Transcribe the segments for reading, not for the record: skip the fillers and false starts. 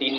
3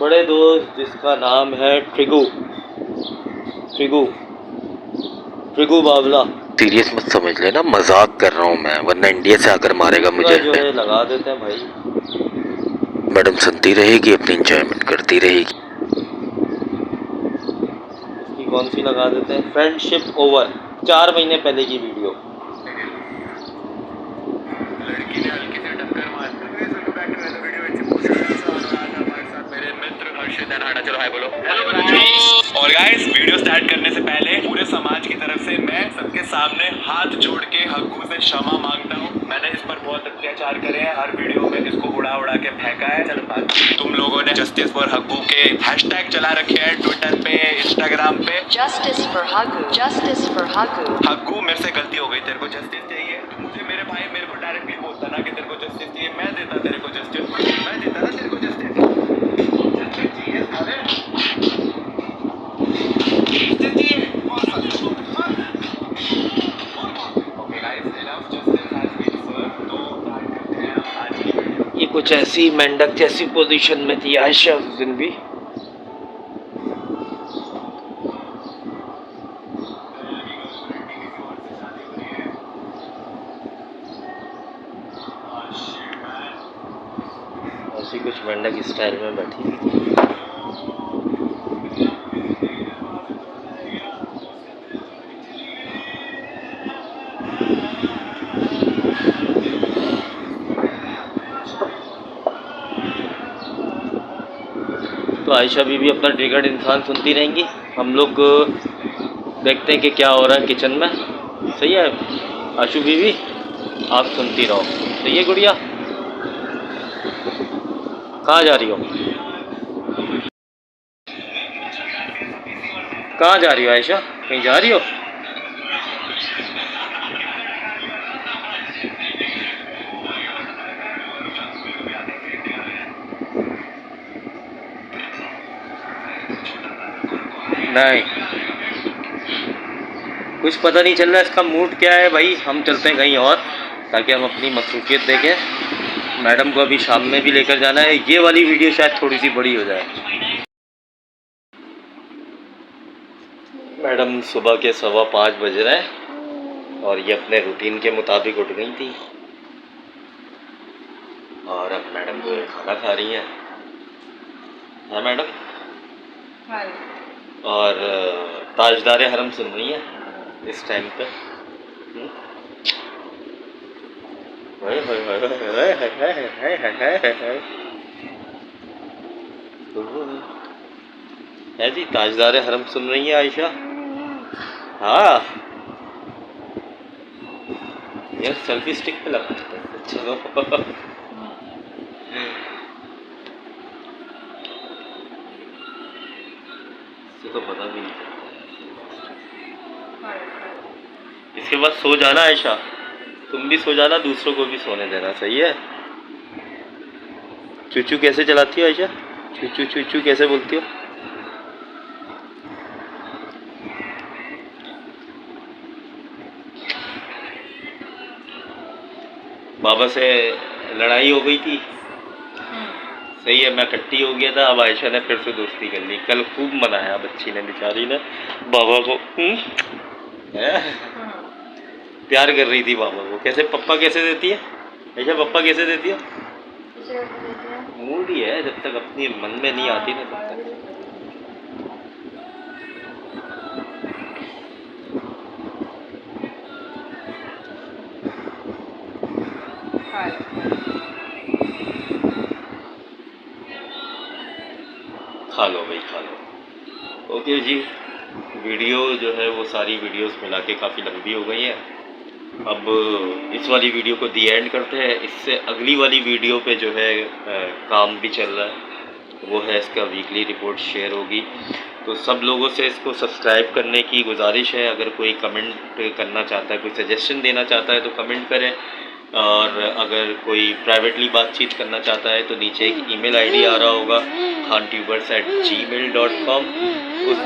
बड़े दोस्त जिसका नाम है ट्रिगू ट्रिगू बावला। सीरियस मत समझ लेना, मजाक कर रहा हूँ मैं, वरना इंडिया से आकर मारेगा मुझे। जो है लगा देते हैं भाई। मैडम सुनती रहेगी, अपनी इंजॉयमेंट करती रहेगी। इसकी कौन सी लगा देते हैं, फ्रेंडशिप ओवर, 4 महीने पहले की वीडियो। लड़की ने हल्की से टक्कर मार मेरे मित्र हर्षित अनाड़ा। चलो हाय बोलो। और गाइस वीडियो स्टार्ट करने से पहले पूरे समाज की तरफ से मैं सबके सामने हाथ जोड़ के हग्गू से क्षमा मांगता हूँ। मैंने इस पर बहुत अत्याचार करे हैं, हर वीडियो में इसको उड़ा के फेंका है। चलो तुम लोगों ने जस्टिस फॉर हग्गू के हैशटैग चला रखे हैं ट्विटर पे, इंस्टाग्राम पे। Justice for हग्गू। हग्गू मेरे से गलती हो गई, तेरे को जस्टिस चाहिए तो मुझे मेरे भाई मेरे को डायरेक्टली बोलता ना कि तेरे को जस्टिस चाहिए, मैं देता तेरे को जस्टिस, मैं देता ना तेरे को जस्टिस चाहिए। अरे ये कुछ ऐसी मेंढक जैसी पोजीशन में थी आयशा उस दिन भी। ऐसी कुछ मेंढक स्टाइल में बैठी थी। तो आयशा बीवी अपना ट्रिगर्ड इंसान सुनती रहेंगी, हम लोग देखते हैं कि क्या हो रहा है किचन में। सही है आशु बीवी, आप सुनती रहो। सही है गुड़िया, कहाँ जा रही हो, कहाँ जा रही हो आयशा, कहीं जा रही हो? नहीं, कुछ पता नहीं चल रहा इसका मूड क्या है भाई। हम चलते हैं कहीं और ताकि हम अपनी मसरूफियत देखें। मैडम को अभी शाम में भी लेकर जाना है। ये वाली वीडियो शायद थोड़ी सी बड़ी हो जाए। मैडम सुबह के 5:15 बज रहे हैं और ये अपने रूटीन के मुताबिक उठ गई थी और अब मैडम जो है खाना खा रही हैं। हाँ मैडम, और ताजदार हरम सुन रही है इस टाइम पे। है जी, ताजदार हरम सुन रही है आयशा। हाँ यार, सेल्फी स्टिक पे लगा चलो। तो पता भी नहीं। इसके बाद सो जाना आयशा, तुम भी सो जाना, दूसरों को भी सोने देना। सही है? चूचू कैसे चलाती हो आयशा, चूचू चूचू कैसे बोलती हो? बाबा से लड़ाई हो गई थी। सही है, मैं कट्टी हो गया था। अब आयशा ने फिर से दोस्ती कर ली। कल खूब मनाया बच्ची ने, बेचारी ने बाबा को। प्यार कर रही थी बाबा को। कैसे पप्पा कैसे देती है आयशा, पप्पा कैसे देती है? मूड ही है, जब तक अपनी मन में नहीं आती ना तब तक। खा लो भाई, खा लो। ओके जी, वीडियो जो है वो सारी वीडियोस मिला के काफ़ी लंबी हो गई है। अब इस वाली वीडियो को दी एंड करते हैं। इससे अगली वाली वीडियो पे जो है काम भी चल रहा है, वो है इसका वीकली रिपोर्ट शेयर होगी। तो सब लोगों से इसको सब्सक्राइब करने की गुजारिश है। अगर कोई कमेंट करना चाहता है, कोई सजेशन देना चाहता है तो कमेंट करें, और अगर कोई प्राइवेटली बातचीत करना चाहता है तो नीचे एक ईमेल आईडी आ रहा होगा, khanTubers@gmail.com। उस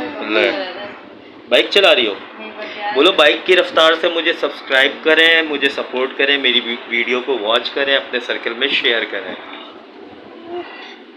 बाइक चला रही हो, बोलो बाइक की रफ्तार से मुझे सब्सक्राइब करें, मुझे सपोर्ट करें, मेरी वीडियो को वॉच करें, अपने सर्कल में शेयर करें।